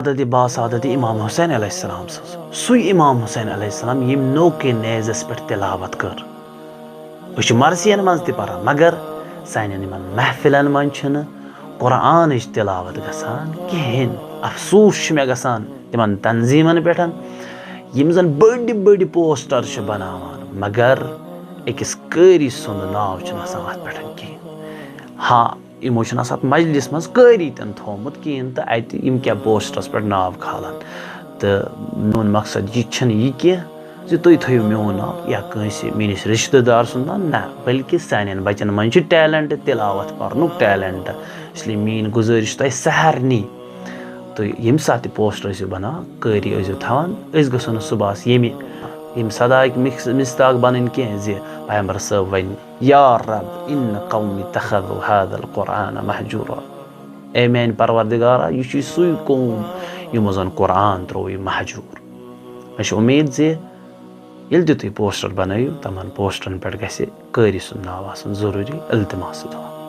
عادت باسعادت امام حسین علیہ السلام سُے امام حسین علیہ السلام یم نوکے نیزس پٮ۪ٹھ تلاوت کٔر أسۍ چھِ مرثین منٛز تہِ پران مگر سانٮ۪ن یِمن محفلن منٛز چھِنہٕ قرآنٕچ تلاوت گژھان کِہیٖنۍ افسوٗس چھُ مےٚ گژھان تِمن تنظیٖمن پٮ۪ٹھ یِم زن بٔڑۍ بٔڑۍ پوسٹر چھِ بناوان مگر أکِس قٲری سُنٛد ناو چھُنہٕ آسان اتھ پٮ۪ٹھ کِہیٖنۍ ہاں یِمو چھُنہٕ آسان اتھ مجلس منٛز قٲری تہِ نہٕ تھومُت کِہیٖنۍ تہٕ اتہِ یِم کیٛاہ پوسٹرس پٮ۪ٹھ ناو کھالان تہٕ میون مقصد یہِ چھُنہٕ یہِ کینٛہہ زِ تُہۍ تھٲیِو میون ناو یا کٲنٛسہِ میٲنِس رِشتہٕ دار سُنٛد ناو نہ بٔلکہِ سانٮ۪ن بچن منٛز چھُ ٹیلنٹ تلاوت پرنُک ٹیلنٹ اسلیے میٲنۍ گُزٲرِش تۄہہِ سارنٕے تُہۍ ییٚمہِ ساتہٕ تہِ پوسٹر ٲسِو بناوان قٲری ٲسۍزیو تھاوان أسۍ گژھو نہٕ صُبحس ییٚمہِ صداہٕکۍ مِستاق بنٕنۍ کینٛہہ زِ پیغمبر صٲب وَنہِ یا رب اِن قومی اتخذوا هذا القرآن مہجوٗرا اے میانہِ پروردِگارا یہِ چھُے سُے قوم یِمو زن قرآن ترٛوو یہِ مہجوٗر مےٚ چھِ اُمید زِ ییٚلہِ تہِ تُہۍ پوسٹر بنٲیِو تِمن پوسٹرن پٮ۪ٹھ گژھِ قٲری سُنٛد ناو آسُن ضروٗری التماس دعا